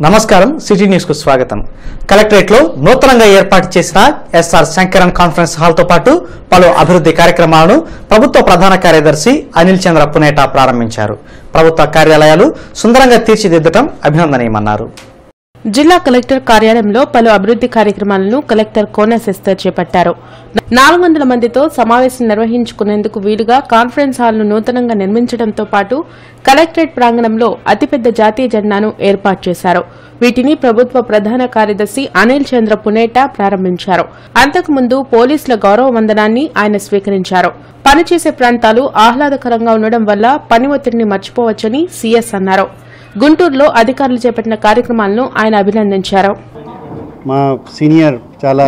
నమస్కారం city news కు స్వాగతం. కలెక్టరేట్ లో నూతనంగా ఏర్పాటు చేసిన ఎస్ఆర్ శంకరన్ కాన్ఫరెన్స్ హాల్ తో పాటు పలు అభివృద్ధి కార్యక్రమాలను ప్రభుత్వ ప్రధాన కార్యదర్శి అనిల్ చంద్ర పునేటా ప్రారంభించారు. ప్రభుత్వ కార్యాలయాలు సుందరంగా తీర్చిదిద్దడం అభినందనీయమన్నారు. జిల్లా కలెక్టర్ కార్యాలయంలో పలు అభివృద్ధి కార్యక్రమాలను కలెక్టర్ కోన శెస్తర్ చేపట్టారు. 400 మందితో సమావేశం నిర్వహించుకునేందుకు వీలుగా కాన్ఫరెన్స్ హాల్ను నూతనంగా నిర్మించడంతో పాటు కలెక్టరేట్ ప్రాంగణంలో అతిపెద్ద జాతీయ జెండాను ఏర్పాటు చేశారు. వీటిని ప్రభుత్వ ప్రధాన కార్యదర్శి అనిల్ చంద్ర పునేటా ప్రారంభించారు. అంతకుముందు పోలీసుల గౌరవ వందనాన్ని ఆయన స్వీకరించారు. పనిచేసే ప్రాంతాలు ఆహ్లాదకరంగా ఉండడం వల్ల పని ఒత్తిడిని మర్చిపోవచ్చని సీఎస్ అన్నారు. గుంటూరులో అధికారులు చేపట్టిన కార్యక్రమాలను ఆయన అభినందించారు. మా సీనియర్ చాలా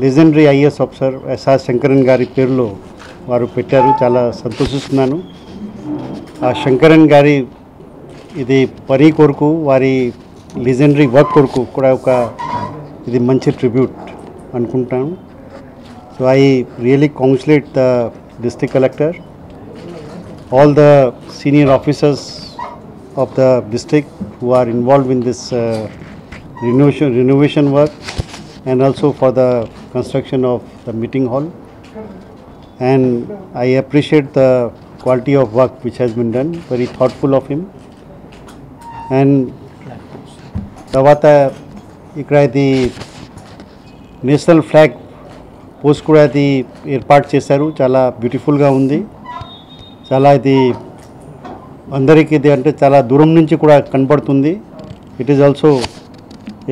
legendary IAS officer SR Sankaran గారి పేరులో వారు పెట్టారు. చాలా సంతోషిస్తున్నాను. ఆ శంకరన్ గారి ఇది పని కొరకు వారి లెజెండరీ వర్క్ కొరకు కూడా ఇది మంచి ట్రిబ్యూట్ అనుకుంటాను. So I really congratulate the district collector, all the senior officers of the district who are involved in this renovation work, and also for the construction of the meeting hall. And I appreciate the quality of work which has been done, very thoughtful of him. And tawata ikkada idi national flag post kuda idi ఏర్పాటు చేశారు. చాలా beautiful గా ఉంది. చాలా ఇది అందరికీ ఇది అంటే చాలా దూరం నుంచి కూడా కనబడుతుంది. It is also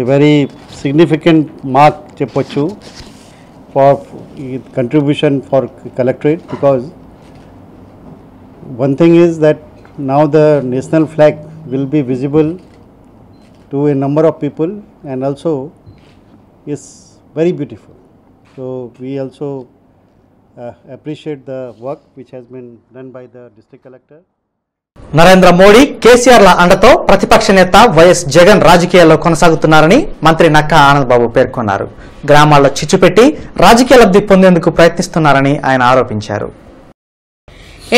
a very significant mark చెప్పొచ్చు for contribution for collectorate, because one thing is that now the national flag will be visible to a number of people and also is very beautiful. So we also appreciate the work which has been done by the district collector. Narendra Modi, కేసీఆర్ల అండతో ప్రతిపక్ష నేత YS Jagan రాజకీయాల్లో కొనసాగుతున్నారని మంత్రి నక్కా ఆనందబాబు పేర్కొన్నారు. గ్రామాల్లో చిచ్చుపెట్టి రాజకీయ లబ్ధి పొందేందుకు ప్రయత్నిస్తున్నారని ఆయన ఆరోపించారు.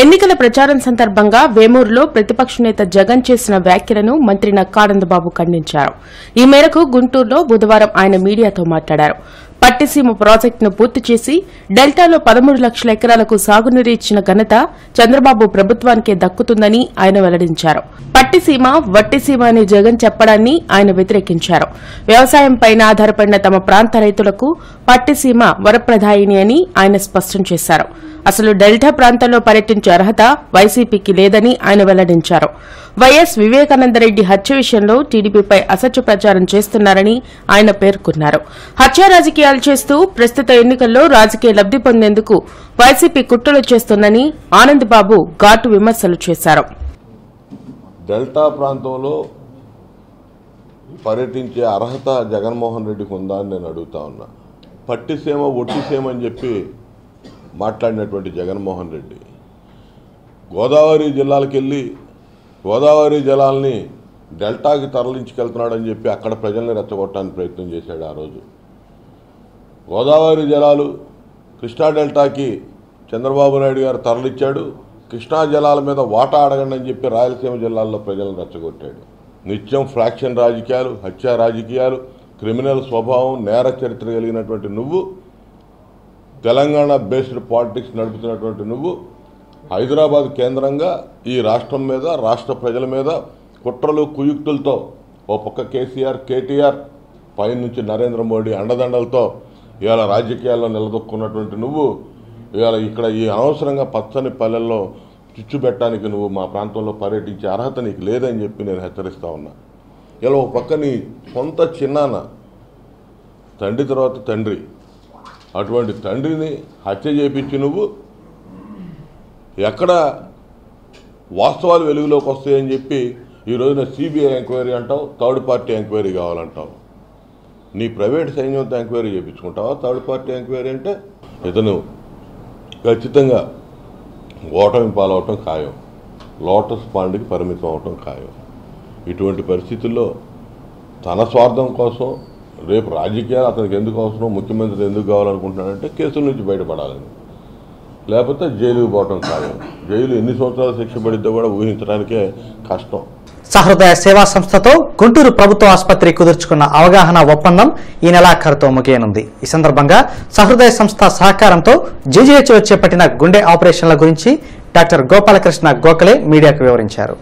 ఎన్నికల ప్రచారం సందర్భంగా వేమూరులో ప్రతిపక్ష నేత జగన్ చేసిన వ్యాఖ్యలను మంత్రి నక్కా ఆనందబాబు ఖండించారు. ఈ మేరకు గుంటూరులో బుధవారం ఆయన మీడియాతో మాట్లాడారు. పట్టిసీమ ప్రాజెక్టును పూర్తి చేసి డెల్టాలో 13 లక్షల ఎకరాలకు సాగునీరు ఇచ్చిన ఘనత చంద్రబాబు ప్రభుత్వానికే దక్కుతుందని ఆయన వెల్లడించారు. పట్టిసీమ వట్టిసీమ అని జగన్ చెప్పడాన్ని ఆయన వ్యతిరేకించారు. వ్యవసాయంపైన ఆధారపడిన తమ ప్రాంత రైతులకు పట్టిసీమ వరప్రదాయిని అని ఆయన స్పష్టం చేశారు. అసలు డెల్టా ప్రాంతంలో పర్యటించే అర్హత వైసీపీకి లేదని ఆయన వెల్లడించారు. వైఎస్ వివేకానందరెడ్డి హత్య విషయంలో టీడీపీపై అసత్య ప్రచారం చేస్తున్నారని ఆయన పేర్కొన్నారు. హత్య రాజకీయాలు చేస్తూ ప్రస్తుత ఎన్నికల్లో రాజకీయ లబ్ది పొందేందుకు వైసీపీ కుట్రలు చేస్తోందని ఆనందబాబు ఘాటు విమర్శలు చేశారు. డెల్టా ప్రాంతంలో పర్యటించే అర్హత జగన్మోహన్ రెడ్డికి ఉందా అని నేను అడుగుతా ఉన్నా. పట్టిసీమ ఒట్టిసీమ అని చెప్పి మాట్లాడినటువంటి జగన్మోహన్ రెడ్డి గోదావరి జిల్లాలకు వెళ్ళి గోదావరి జలాల్ని డెల్టాకి తరలించుకెళ్తున్నాడని చెప్పి అక్కడ ప్రజల్ని రెచ్చగొట్టడానికి ప్రయత్నం చేశాడు. ఆ రోజు గోదావరి జలాలు కృష్ణా డెల్టాకి చంద్రబాబు నాయుడు గారు తరలించాడు. కృష్ణా జలాల మీద వాటా అడగండి అని చెప్పి రాయలసీమ జిల్లాల్లో ప్రజలను రెచ్చగొట్టాడు. నిత్యం ఫ్రాక్షన్ రాజకీయాలు, హత్యా రాజకీయాలు, క్రిమినల్ స్వభావం, నేర చరిత్ర కలిగినటువంటి నువ్వు, తెలంగాణ బేస్డ్ పాలిటిక్స్ నడుపుతున్నటువంటి నువ్వు హైదరాబాద్ కేంద్రంగా ఈ రాష్ట్రం మీద, రాష్ట్ర ప్రజల మీద కుట్రలు కుయుక్తులతో ఓ పక్క కేసీఆర్, కేటీఆర్, పైనుంచి నరేంద్ర మోడీ అండదండలతో ఇవాళ రాజకీయాల్లో నిలదొక్కున్నటువంటి నువ్వు ఇవాళ ఇక్కడ ఈ అనవసరంగా పచ్చని పల్లెల్లో చిచ్చు పెట్టడానికి నువ్వు మా ప్రాంతంలో పర్యటించే అర్హత నీకు లేదని చెప్పి నేను హెచ్చరిస్తా ఉన్నా. ఇలా ఒక పక్క నీ సొంత చిన్నాన్న, తండ్రి తర్వాత తండ్రి, అటువంటి తండ్రిని హత్య చేయించి నువ్వు ఎక్కడ వాస్తవాలు వెలుగులోకి వస్తాయని చెప్పి ఈ రోజున సిబిఐ ఎంక్వైరీ అంటావు, థర్డ్ పార్టీ ఎంక్వైరీ కావాలంటావు. నీ ప్రైవేట్ సైన్యంతో ఎంక్వైరీ చేయించుకుంటావా? థర్డ్ పార్టీ ఎంక్వైరీ అంటే ఇతను ఖచ్చితంగా ఓటమి పాలవటం ఖాయం, లోటస్ పాండ్కి పరిమితం అవటం ఖాయం. ఇటువంటి పరిస్థితుల్లో తన స్వార్థం కోసం రేపు రాజకీయాలు అతనికి ఎందుకు అవసరం, ముఖ్యమంత్రి ఎందుకు కావాలనుకుంటున్నాడంటే కేసుల నుంచి బయటపడాలని, లేకపోతే జైలుకి పోవటం ఖాయం. జైలు ఎన్ని సంవత్సరాలు శిక్ష పడిద్దో కూడా ఊహించడానికే కష్టం. సహృదయ సేవా సంస్థతో గుంటూరు ప్రభుత్వ ఆసుపత్రి కుదుర్చుకున్న అవగాహన ఒప్పందం ఈ నెలాఖరుతో ముగియనుంది. ఈ సందర్భంగా సహృదయ సంస్థ సహకారంతో జీజీహెచ్లో చేపట్టిన గుండె ఆపరేషన్ల గురించి డాక్టర్ గోపాలకృష్ణ గోఖలే మీడియాకు వివరించారు.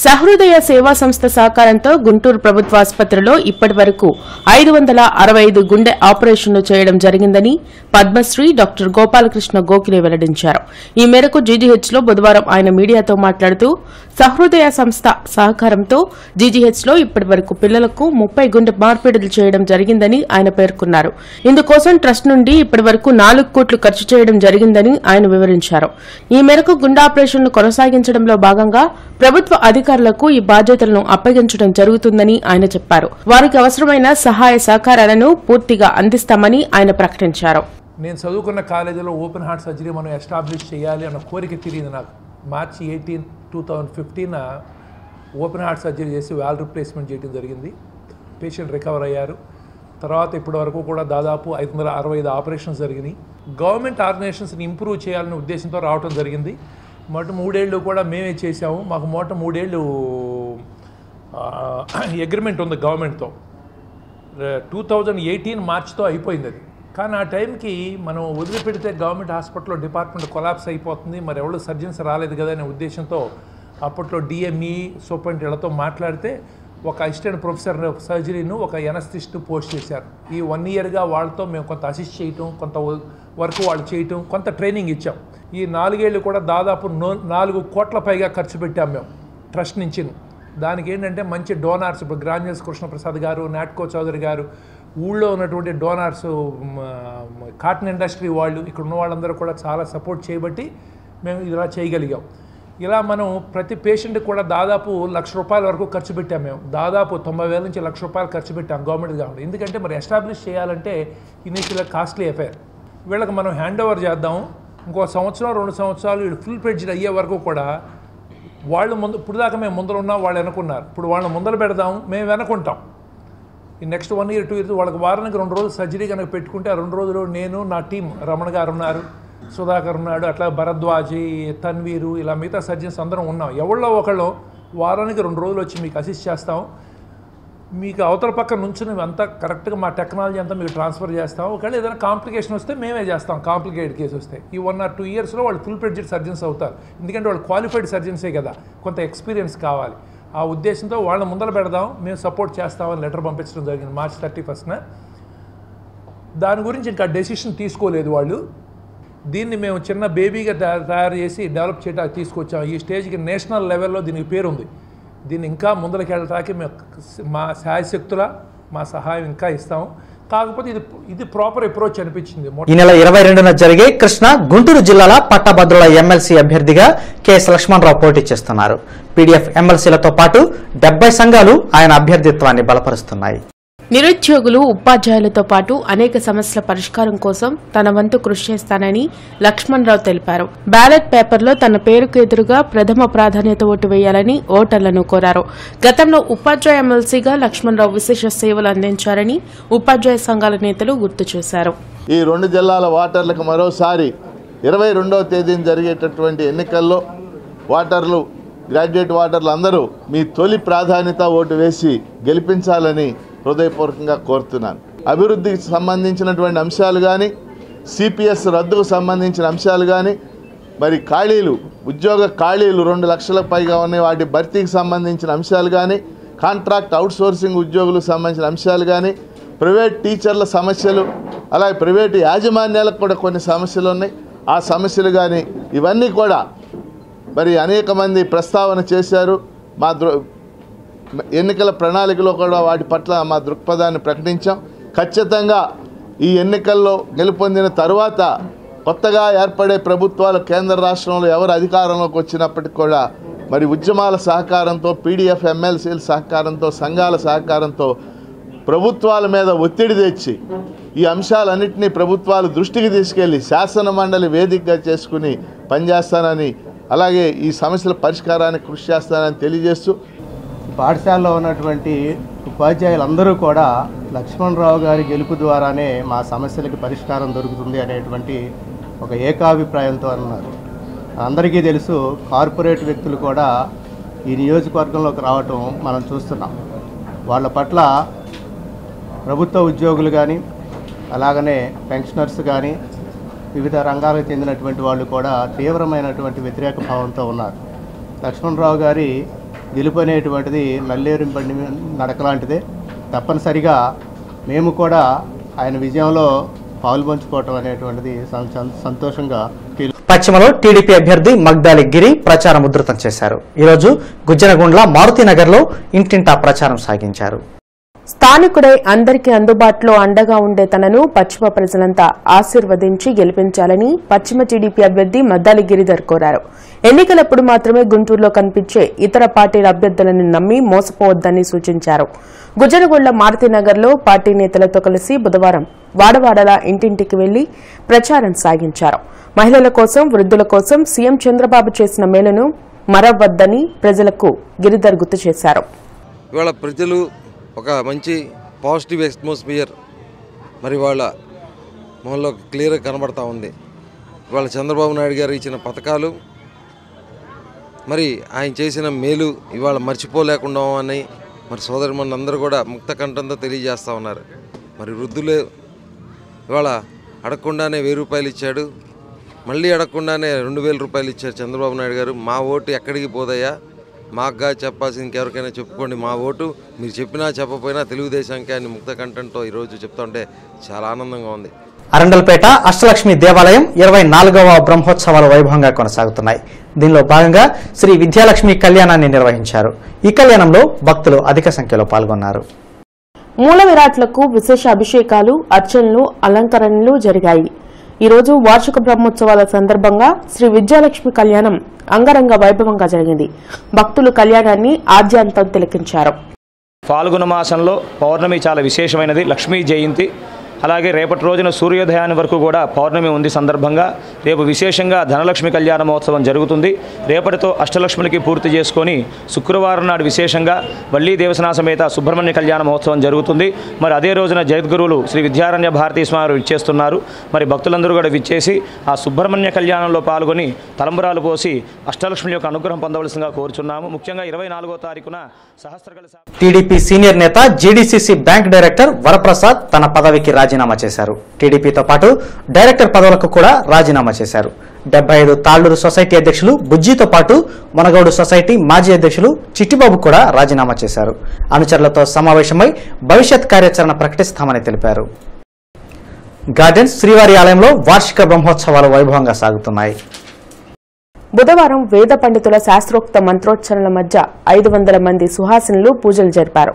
సహృదయ సేవా సంస్థ సహకారంతో గుంటూరు ప్రభుత్వ ఆసుపత్రిలో ఇప్పటి వరకు 565 గుండె ఆపరేషన్లు చేయడం జరిగిందని పద్మశ్రీ డాక్టర్ గోపాలకృష్ణ గోఖలే వెల్లడించారు. ఈ మేరకు జీజీహెచ్లో బుధవారం ఆయన మీడియాతో మాట్లాడుతూ సహృదయ సంస్థ సహకారంతో జీజీహెచ్లో ఇప్పటి వరకు పిల్లలకు 30 గుండె మార్పిడులు చేయడం జరిగిందని ఆయన పేర్కొన్నారు. ఇందుకోసం ట్రస్ట్ నుండి ఇప్పటి వరకు 4 కోట్లు ఖర్చు చేయడం జరిగిందని ఆయన వివరించారు. ఈ మేరకు గుండె ఆపరేషన్లు కొనసాగించడంలో భాగంగా ప్రభుత్వ అధికారులకు ఈ బాధ్యతలను అప్పగించడం జరుగుతుందని ఆయన చెప్పారు. వారికి అవసరమైన సహాయ సహకారాలను పూర్తిగా అందిస్తామని ఆయన ప్రకటించారు. నేను చదువుకున్న కాలేజీలో ఓపెన్ హార్ట్ సర్జరీ మనం ఎస్టాబ్లిష్ చేయాలి అన్న కోరిక తిరిగింది నాకు. మార్చి 18, 2015 ఓపెన్ హార్ట్ సర్జరీ చేసి వాల్వ్ రిప్లేస్మెంట్ చేయడం జరిగింది. పేషెంట్ రికవర్ అయ్యారు. తర్వాత ఇప్పటి వరకు కూడా దాదాపు 565 ఆపరేషన్స్ జరిగినాయి. గవర్నమెంట్ ఆర్గనైజేషన్స్ని ఇంప్రూవ్ చేయాలనే ఉద్దేశంతో రావడం జరిగింది. మొదటి 3 ఏళ్ళు కూడా మేమే చేసాము. మాకు మొదటి 3 ఏళ్ళు అగ్రిమెంట్ ఉంది గవర్నమెంట్తో. 2018 మార్చితో అయిపోయింది అది. కానీ ఆ టైంకి మనం వదిలిపెడితే గవర్నమెంట్ హాస్పిటల్లో డిపార్ట్మెంట్ కొలాప్స్ అయిపోతుంది, మరి ఎవరు సర్జన్స్ రాలేదు కదా అనే ఉద్దేశంతో అప్పట్లో డిఎంఈ సూపరింటెండెంట్తో మాట్లాడితే ఒక అసిస్టెంట్ ప్రొఫెసర్ సర్జరీను ఒక ఎనస్థిస్ట్ పోస్ట్ చేశారు. ఈ 1 ఇయర్గా వాళ్ళతో మేము కొంత అసిస్ట్ చేయటం, కొంత వర్క్ వాళ్ళు చేయటం, కొంత ట్రైనింగ్ ఇచ్చాం. ఈ 4 ఏళ్ళు కూడా దాదాపు 4 కోట్ల పైగా ఖర్చు పెట్టాం మేము ట్రస్ట్ నుంచి. దానికి ఏంటంటే మంచి డోనార్స్, ఇప్పుడు గ్రాన్యుల్స్ కృష్ణప్రసాద్ గారు, నాట్కో చౌదరి గారు, ఊళ్ళో ఉన్నటువంటి డోనార్స్, కాటన్ ఇండస్ట్రీ వాళ్ళు, ఇక్కడ ఉన్న వాళ్ళందరూ కూడా చాలా సపోర్ట్ చేయబట్టి మేము ఇలా చేయగలిగాం. ఇలా మనం ప్రతి పేషెంట్కి కూడా దాదాపు ₹1,00,000 వరకు ఖర్చు పెట్టాం. మేము దాదాపు 90,000 నుంచి ₹1,00,000 ఖర్చు పెట్టాం గవర్నమెంట్ కాబట్టి. ఎందుకంటే మరి ఎస్టాబ్లిష్ చేయాలంటే ఇనీషియల్గా కాస్ట్లీ అఫైర్. వీళ్ళకి మనం హ్యాండ్ ఓవర్ చేద్దాం, ఇంకో 1 సంవత్సరం 2 సంవత్సరాలు వీళ్ళు ఫుల్ ప్లెడ్జ్డ్ అయ్యే వరకు కూడా వాళ్ళు ఇప్పుడు దాకా మేము ముందర ఉన్నాం, వాళ్ళు వెనుకున్నారు. ఇప్పుడు వాళ్ళని ముందర పెడదాం, మేము వెనుకుంటాం. ఈ నెక్స్ట్ 1 year 2 years వాళ్ళకి వారానికి 2 రోజులు సర్జరీ కనుక పెట్టుకుంటే ఆ 2 రోజులు నేను, నా టీం, రమణ గారు ఉన్నారు, సుధాకర్ ఉన్నాడు, అట్లా భరద్వాజీ, తన్వీరు, ఇలా మిగతా సర్జన్స్ అందరం ఉన్నాం. ఎవళ్ళో ఒకళ్ళు వారానికి 2 రోజులు వచ్చి మీకు అసిస్ట్ చేస్తాం. మీకు అవతల పక్క నుంచి అంతా కరెక్ట్గా మా టెక్నాలజీ అంతా మీకు ట్రాన్స్ఫర్ చేస్తాం. ఒకవేళ ఏదైనా కాంప్లికేషన్ వస్తే మేమే చేస్తాం. కాంప్లికేటెడ్ కేసు వస్తే ఈ 1 or 2 yearsలో వాళ్ళు ఫుల్ ప్లెడ్జ్డ్ సర్జన్స్ అవుతారు. ఎందుకంటే వాళ్ళు క్వాలిఫైడ్ సర్జన్సే కదా, కొంత ఎక్స్పీరియన్స్ కావాలి. ఆ ఉద్దేశంతో వాళ్ళని ముందర పెడదాం, మేము సపోర్ట్ చేస్తామని లెటర్ పంపించడం జరిగింది March 31st. దాని గురించి ఇంకా డెసిషన్ తీసుకోలేదు వాళ్ళు. దీన్ని మేము చిన్న బేబీగా తయారు చేసి డెవలప్ చేయడానికి తీసుకొచ్చాం. ఈ స్టేజ్కి నేషనల్ లెవెల్లో దీనికి పేరుంది. దీన్ని ఇంకా ముందరికి వెళ్ళడానికి మేము మా శాయశక్తుల మా సహాయం ఇంకా ఇస్తాము. కాకపోతే ఇది ప్రాపర్ అప్రోచ్ అనిపించింది. ఈ నెల 22న జరిగే కృష్ణ గుంటూరు జిల్లాల పట్టభద్రుల ఎమ్మెల్సీ అభ్యర్థిగా కెఎస్ లక్ష్మణరావు పోటీ చేస్తున్నారు. పీడీఎఫ్ ఎమ్మెల్సీలతో పాటు 70 సంఘాలు ఆయన అభ్యర్థిత్వాన్ని బలపరుస్తున్నాయి. నిరుద్యోగులు, ఉపాధ్యాయులతో పాటు అనేక సమస్యల పరిష్కారం కోసం తన వంతు కృషి చేస్తానని లక్ష్మణరావు తెలిపారు. బ్యాలెట్ పేపర్లో తన పేరుకు ఎదురుగా ప్రథమ ప్రాధాన్యత ఓటు వేయాలని ఓటర్లను కోరారు. గతంలో ఉపాధ్యాయ ఎమ్మెల్సీగా లక్ష్మణరావు విశేష సేవలు అందించారని ఉపాధ్యాయ సంఘాల నేతలు గుర్తు చేశారు. ఈ 2 జిల్లాల ఓటర్లకు మరోసారి 22వ తేదీన జరిగేటటువంటి ఎన్నికల్లో ఓటర్లు, గ్రాడ్యుయేట్ ఓటర్లు అందరూ మీ తొలి ప్రాధాన్యత ఓటు వేసి గెలిపించాలని హృదయపూర్వకంగా కోరుతున్నాను. అభివృద్ధికి సంబంధించినటువంటి అంశాలు కానీ, సిపిఎస్ రద్దుకు సంబంధించిన అంశాలు కానీ, మరి ఖాళీలు, ఉద్యోగ ఖాళీలు 2 లక్షలకు పైగా ఉన్నాయి, వాటి భర్తీకి సంబంధించిన అంశాలు కానీ, కాంట్రాక్ట్ అవుట్సోర్సింగ్ ఉద్యోగులకు సంబంధించిన అంశాలు కానీ, ప్రైవేట్ టీచర్ల సమస్యలు, అలాగే ప్రైవేటు యాజమాన్యాలకు కూడా కొన్ని సమస్యలు ఉన్నాయి, ఆ సమస్యలు కానీ ఇవన్నీ కూడా మరి అనేక మంది ప్రస్తావన చేశారు. మా ఎన్నికల ప్రణాళికలో కూడా వాటి పట్ల మా దృక్పథాన్ని ప్రకటించాం. ఖచ్చితంగా ఈ ఎన్నికల్లో గెలుపొందిన తరువాత కొత్తగా ఏర్పడే ప్రభుత్వాలు కేంద్ర రాష్ట్రంలో ఎవరు అధికారంలోకి వచ్చినప్పటికీ కూడా మరి ఉద్యమాల సహకారంతో, పీడీఎఫ్ ఎమ్మెల్సీల సహకారంతో, సంఘాల సహకారంతో ప్రభుత్వాల మీద ఒత్తిడి తెచ్చి ఈ అంశాలన్నింటినీ ప్రభుత్వాలు దృష్టికి తీసుకెళ్లి శాసన మండలి వేదికగా చేసుకుని పనిచేస్తానని, అలాగే ఈ సమస్యల పరిష్కారానికి కృషి చేస్తానని తెలియజేస్తూ, పాఠశాలలో ఉన్నటువంటి ఉపాధ్యాయులందరూ కూడా లక్ష్మణరావు గారి గెలుపు ద్వారానే మా సమస్యలకు పరిష్కారం దొరుకుతుంది అనేటువంటి ఒక ఏకాభిప్రాయంతో అన్నారు. అందరికీ తెలుసు, కార్పొరేట్ వ్యక్తులు కూడా ఈ నియోజకవర్గంలోకి రావటం మనం చూస్తున్నాం. వాళ్ళ పట్ల ప్రభుత్వ ఉద్యోగులు కానీ అలాగనే పెన్షనర్స్ కానీ వివిధ రంగాలకు చెందినటువంటి వాళ్ళు కూడా తీవ్రమైనటువంటి వ్యతిరేక భావంతో ఉన్నారు. లక్ష్మణరావు గారి గెలుపు అనేటువంటిది నల్లేరు బండి నడక లాంటిదే. తప్పనిసరిగా మేము కూడా ఆయన విజయంలో పాల్పంచుకోవటం అనేటువంటిది సంతోషంగా పశ్చిమలో టీడీపీ అభ్యర్థి మగ్దాలి గిరి ప్రచారం ఉధృతం చేశారు. ఈరోజు గుజ్జనగుండ్ల మారుతినగర్లో ఇంటింటా ప్రచారం సాగించారు. స్థానికుడై అందరికీ అందుబాటులో అండగా ఉండే తనను పశ్చిమ ప్రజలంతా ఆశీర్వదించి గెలిపించాలని పశ్చిమ టీడీపీ అభ్యర్థి మద్దాలి గిరిధర్ కోరారు. ఎన్నికలప్పుడు మాత్రమే గుంటూరులో కనిపించే ఇతర పార్టీల అభ్యర్థులను నమ్మి మోసపోవద్దని సూచించారు. గుజ్జనగుండ్ల మారుతినగర్లో పార్టీ నేతలతో కలిసి బుధవారం వాడవాడలా ఇంటింటికి వెళ్లి ప్రచారం సాగించారు. మహిళల కోసం, వృద్ధుల కోసం సీఎం చంద్రబాబు చేసిన మేలును మరవద్దని ప్రజలకు గిరిధర్ గుర్తు చేశారు. ఇవాళ ప్రజలు ఒక మంచి పాజిటివ్ అట్మాస్ఫియర్ మరి వాళ్ళ మొహంలో క్లియర్గా కనబడతా ఉంది. ఇవాళ చంద్రబాబు నాయుడు గారు ఇచ్చిన పథకాలు మరి ఆయన చేసిన మేలు ఇవాళ మర్చిపోలేకుండా అని మరి సోదరుమణులందరూ కూడా ముక్త కంఠంతో తెలియజేస్తూ ఉన్నారు. మరి వృద్ధులు ఇవాళ అడగకుండానే 1000 రూపాయలు ఇచ్చాడు, మళ్ళీ అడగకుండానే 2000 రూపాయలు ఇచ్చారు చంద్రబాబు నాయుడు గారు. మా ఓటు ఎక్కడికి పోదయ్యా, మాకుగా చెప్పాల్సింది ఇంకెవరికైనా చెప్పుకోండి, మా ఓటు మీరు చెప్పినా చెప్పకపోయినా తెలుగుదేశానికి అని ముక్త కంఠంతో ఈరోజు చెప్తా ఉంటే చాలా ఆనందంగా ఉంది. అరండల్పేట అష్టలక్ష్మి దేవాలయం 24వ బ్రహ్మోత్సవాలు వైభవంగా కొనసాగుతున్నాయి. దీనిలో భాగంగా శ్రీ విద్యాలక్ష్మి కళ్యాణాన్ని నిర్వహించారు. ఈ కళ్యాణంలో భక్తులు అధిక సంఖ్యలో పాల్గొన్నారు. మూల విరాట్లకు విశేష అభిషేకాలు, అర్చనలు, అలంకరణలు జరిగాయి. ఈ రోజు వార్షిక బ్రహ్మోత్సవాల సందర్భంగా శ్రీ విద్యాలక్ష్మి కళ్యాణం అంగరంగ వైభవంగా జరిగింది. భక్తులు కళ్యాణాన్ని ఆద్యాంతం తిలకించారు. ఫాల్గుణ మాసంలో పౌర్ణమి చాలా విశేషమైనది, లక్ష్మీ జయంతి. అలాగే రేపటి రోజున సూర్యోదయాన్ని వరకు కూడా పౌర్ణమి ఉంది సందర్భంగా రేపు విశేషంగా ధనలక్ష్మి కళ్యాణ మహోత్సవం జరుగుతుంది. రేపటితో అష్టలక్ష్మికి పూర్తి చేసుకొని శుక్రవారం నాడు విశేషంగా వల్లీ దేవసనా సమేత సుబ్రహ్మణ్య కళ్యాణ మహోత్సవం జరుగుతుంది. మరి అదే రోజున జగద్గురువులు శ్రీ విద్యారణ్య భారతీ స్వామి విచ్చేస్తున్నారు. మరి భక్తులందరూ కూడా విచ్చేసి ఆ సుబ్రహ్మణ్య కళ్యాణంలో పాల్గొని తలంబరాలు పోసి అష్టలక్ష్మి యొక్క అనుగ్రహం పొందవలసిందిగా కోరుచున్నాము. ముఖ్యంగా 24వ తారీఖున సహస్రకళ టీడీపీ సీనియర్ నేత జీడీసీసీ బ్యాంక్ డైరెక్టర్ వరప్రసాద్ తన పదవికి రాజీనామా చేశారు. టీడీపీతో పాటు డైరెక్టర్ పదవులకు కూడా రాజీనామా చేశారు. 75 తాళ్లూరు సొసైటీ అధ్యక్షులు బుజ్జితో పాటు మునగోడు సొసైటీ మాజీ అధ్యక్షులు చిట్టిబాబు కూడా రాజీనామా చేశారు. అనుచరులతో సమావేశమై భవిష్యత్ కార్యాచరణ ప్రకటిస్తామని తెలిపారు. గార్డెన్స్ శ్రీవారి ఆలయంలో వార్షిక బ్రహ్మోత్సవాలు వైభవంగా సాగుతున్నాయి. బుధవారం వేద పండితుల శాస్త్రోక్త మంత్రోచ్చరణల మధ్య 500 మంది సుహాసినులు పూజలు జరిపారు.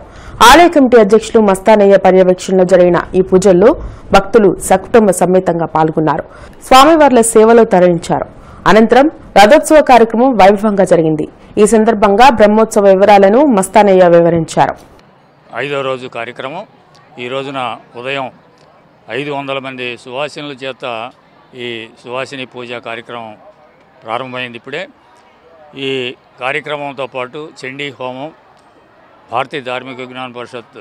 ఆలయ కమిటీ అధ్యక్షులు మస్తానయ్య పర్యవేక్షణలో జరిగిన ఈ పూజల్లో భక్తులు సకుటుంబ సమేతంగా పాల్గొన్నారు. స్వామివార్ల సేవలో తరలించారు. అనంతరం రథోత్సవ కార్యక్రమం వైభవంగా జరిగింది. ఈ సందర్భంగా బ్రహ్మోత్సవ వివరాలను మస్తానయ్య వివరించారు. 5వ రోజు కార్యక్రమం ఈ రోజున ఉదయం 500 మంది సువాసినుల చేత ఈ సువాసిని పూజ కార్యక్రమం ప్రారంభమైంది. ఇప్పుడే ఈ కార్యక్రమంతో పాటు చండీ హోమం భారతీయ ధార్మిక విజ్ఞాన పరిషత్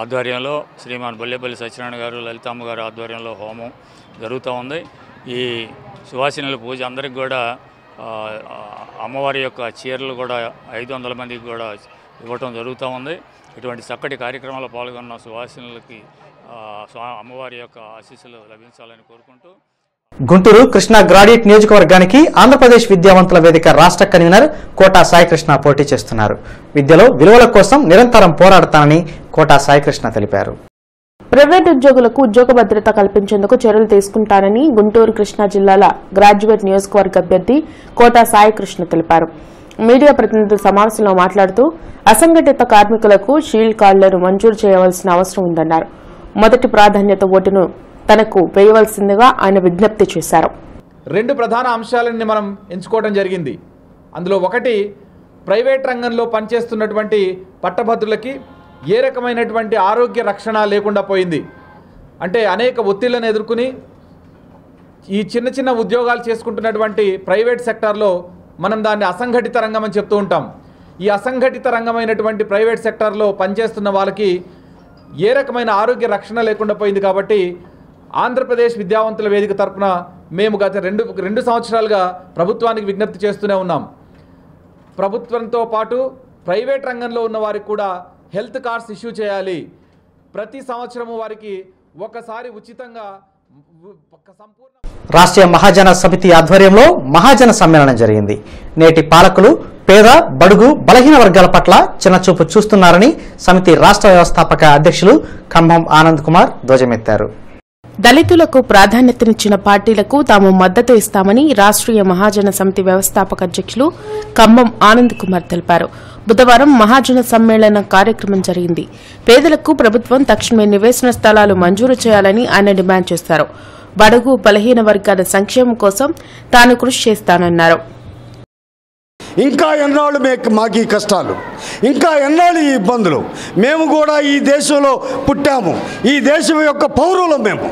ఆధ్వర్యంలో శ్రీమాన్ బొల్లేపల్లి సత్యనారాయణ గారు, లలితమ్మ గారు ఆధ్వర్యంలో హోమం జరుగుతూ ఉంది. ఈ సువాసినుల పూజ అందరికి కూడా అమ్మవారి యొక్క చీరలు కూడా 500 మందికి కూడా ఇవ్వటం జరుగుతూ ఉంది. ఇటువంటి చక్కటి కార్యక్రమాల్లో పాల్గొన్న సువాసినులకి అమ్మవారి యొక్క ఆశీస్సులు లభించాలని కోరుకుంటూ గుంటూరు కృష్ణా గ్రాడ్యుయేట్ నియోజకవర్గానికి ఆంధ్రప్రదేశ్ విద్యావంతుల వేదిక రాష్ట్ర కన్వీనర్ కోటా సాయికృష్ణ పోటీ చేస్తున్నారు. విద్యలో విలువల కోసం నిరంతరం పోరాడతానని కోటా సాయికృష్ణ తెలిపారు. ప్రైవేట్ ఉద్యోగులకు ఉద్యోగ భద్రత కల్పించేందుకు చర్యలు తీసుకుంటానని గుంటూరు కృష్ణా జిల్లాల గ్రాడ్యుయేట్ నియోజకవర్గ అభ్యర్థి కోటా సాయికృష్ణ తెలిపారు. మీడియా ప్రతినిధుల సమావేశంలో మాట్లాడుతూ అసంఘటిత కార్మికులకు షీల్డ్ కార్డులను మంజూరు చేయవలసిన అవసరం ఉందన్నారు. మొదటి ప్రాధాన్యత ఓటును తనకు వేయవలసిందిగా ఆయన విజ్ఞప్తి చేశారు. 2 ప్రధాన అంశాలని మనం ఎంచుకోవడం జరిగింది. అందులో ఒకటి, ప్రైవేట్ రంగంలో పనిచేస్తున్నటువంటి పట్టభద్రులకి ఏ రకమైనటువంటి ఆరోగ్య రక్షణ లేకుండా పోయింది. అంటే అనేక ఒత్తిళ్లను ఎదుర్కొని ఈ చిన్న చిన్న ఉద్యోగాలు చేసుకుంటున్నటువంటి ప్రైవేట్ సెక్టార్లో మనం దాన్ని అసంఘటిత రంగం అని చెప్తూ ఉంటాం. ఈ అసంఘటిత రంగమైనటువంటి ప్రైవేట్ సెక్టార్లో పనిచేస్తున్న వాళ్ళకి ఏ రకమైన ఆరోగ్య రక్షణ లేకుండా పోయింది. కాబట్టి ఆంధ్రప్రదేశ్ విద్యావంతుల వేదిక తరపున మేము గత రెండు సంవత్సరాలుగా ప్రభుత్వానికి విజ్ఞప్తి చేస్తూనే ఉన్నాం. ప్రభుత్వంతో పాటు ప్రైవేట్ రంగంలో ఉన్న వారికి కూడా హెల్త్ కార్డ్స్ ఇష్యూ చేయాలి. ప్రతి సంవత్సరము వారికి ఒకసారి ఉచితంగా సంపూర్ణ రాష్ట్రీయ మహాజన సమితి ఆధ్వర్యంలో మహాజన సమ్మేళనం జరిగింది. నేటి పాలకులు పేద, బడుగు, బలహీన వర్గాల పట్ల చిన్నచూపు చూస్తున్నారని సమితి రాష్ట్ర వ్యవస్థాపక అధ్యక్షులు ఖమ్మం ఆనంద్ కుమార్ ధ్వజమెత్తారు. దళితులకు ప్రాధాన్యతనిచ్చిన పార్టీలకు తాము మద్దతు ఇస్తామని రాష్ట్రీయ మహాజన సమితి వ్యవస్థాపక అధ్యక్షులు ఖమ్మం ఆనంద్ కుమార్ తెలిపారు. బుధవారం మహాజన సమ్మేళన కార్యక్రమం జరిగింది. పేదలకు ప్రభుత్వం తక్షణమే నివేశన స్థలాలు మంజూరు చేయాలని ఆయన డిమాండ్ చేశారు. బడుగు, బలహీన వర్గాల సంక్షేమం కోసం తాను కృషి చేస్తానన్నారు. ఇంకా ఎన్నాళ్ళు మాకు ఈ కష్టాలు, ఇంకా ఎన్నాళ్ళు ఈ ఇబ్బందులు. మేము కూడా ఈ దేశంలో పుట్టాము, ఈ దేశం యొక్క పౌరులు మేము.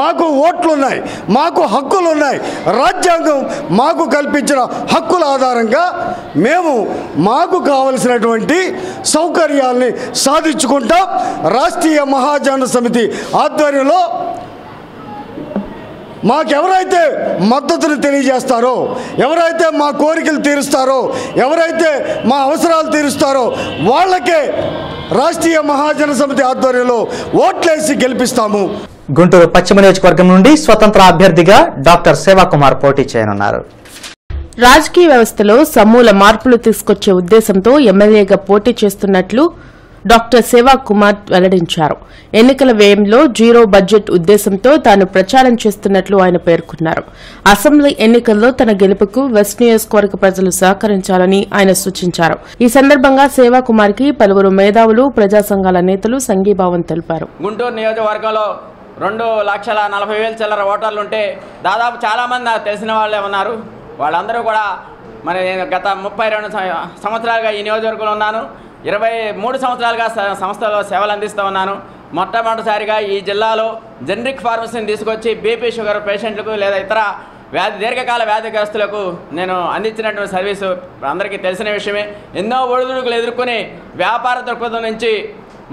మాకు ఓట్లున్నాయి, మాకు హక్కులున్నాయి. రాజ్యాంగం మాకు కల్పించిన హక్కుల ఆధారంగా మేము మాకు కావలసినటువంటి సౌకర్యాల్ని సాధించుకుంటాం. రాష్ట్రీయ మహాజన సమితి ఆధ్వర్యంలో మాకెవరైతే మద్దతును తెలియజేస్తారో, ఎవరైతే మా కోరికలు తీరుస్తారో, ఎవరైతే మా అవసరాలు తీరుస్తారో వాళ్ళకే రాష్ట్రీయ మహాజన సమితి ఆధ్వర్యంలో ఓట్లేసి గెలిపిస్తాము. గుంటూరు పశ్చిమ నియోజకవర్గం నుండి స్వతంత్ర అభ్యర్థిగా డాక్టర్ సేవాకుమార్ పోటీ చేయనున్నారు. రాజకీయ వ్యవస్థలో సమూల మార్పులు తీసుకొచ్చే ఉద్దేశంతో ఎమ్మెల్యేగా పోటీ చేస్తున్నట్లు డాక్టర్ సేవాకుమార్ వెల్లడించారు. ఎన్నికల వ్యయంలో జీరో బడ్జెట్ ఉద్దేశంతో తాను ప్రచారం చేస్తున్నట్లు ఆయన పేర్కొన్నారు. అసెంబ్లీ ఎన్నికల్లో తన గెలుపుకు వెస్ట్ నియోజకవర్గ ప్రజలు సహకరించాలని ఆయన సూచించారు. ఈ సందర్భంగా సేవాకుమార్ కి పలువురు మేధావులు, ప్రజా సంఘాల నేతలు సంఘీభావం తెలిపారు. గుంటూరు నియోజకవర్గంలో 2,40,000 చిల్లర ఓటర్లుంటే దాదాపు చాలామంది నాకు తెలిసిన వాళ్ళే ఉన్నారు. వాళ్ళందరూ కూడా మరి నేను గత 32 సంవత్సరాలుగా ఈ నియోజకవర్గంలో ఉన్నాను. 23 సంవత్సరాలుగా సంస్థలో సేవలు అందిస్తూ ఉన్నాను. మొట్టమొదటిసారిగా ఈ జిల్లాలో జనరిక్ ఫార్మసీని తీసుకొచ్చి బీపీ, షుగర్ పేషెంట్లకు లేదా ఇతర దీర్ఘకాల వ్యాధిగ్రస్తులకు నేను అందించినటువంటి సర్వీసు అందరికీ తెలిసిన విషయమే. ఎన్నో ఒడిదుడుకులు ఎదుర్కొని వ్యాపార దృక్పథం నుంచి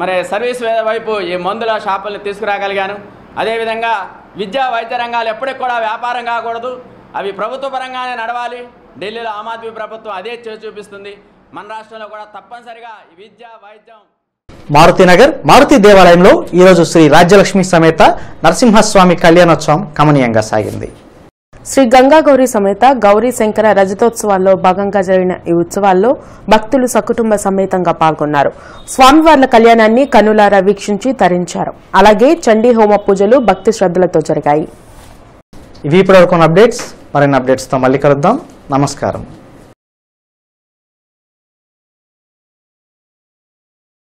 మరి సర్వీస్ వైపు ఈ మందుల షాపుల్ని తీసుకురాగలిగాను. అదేవిధంగా విద్యా, వైద్య రంగాలు ఎప్పటికి కూడా వ్యాపారం కాకూడదు, అవి ప్రభుత్వ పరంగానే నడవాలి. ఢిల్లీలో ఆమ్ ఆద్మీ ప్రభుత్వం అదే చేసి చూపిస్తుంది. మన రాష్ట్రంలో కూడా తప్పనిసరిగా విద్య, వైద్యం. మారుతినగర్ మారుతి దేవాలయంలో ఈరోజు శ్రీ రాజ్యలక్ష్మి సమేత నరసింహస్వామి కళ్యాణోత్సవం కమనీయంగా సాగింది. శ్రీ గంగాగౌరి సమేత గౌరీ శంకర రజతోత్సవాల్లో భాగంగా జరిగిన ఈ ఉత్సవాల్లో భక్తులు సకుటుంబ సమేతంగా పాల్గొన్నారు. స్వామివార్ల కళ్యాణాన్ని కన్నులారా వీక్షించి తరించారు. అలాగే చండీ హోమ పూజలు భక్తి శ్రద్ధలతో జరిగాయి. ఇవి ఇప్పటివరకు అప్డేట్స్. మరిన్ని అప్డేట్స్తో మళ్ళీ కలుద్దాం. నమస్కారం.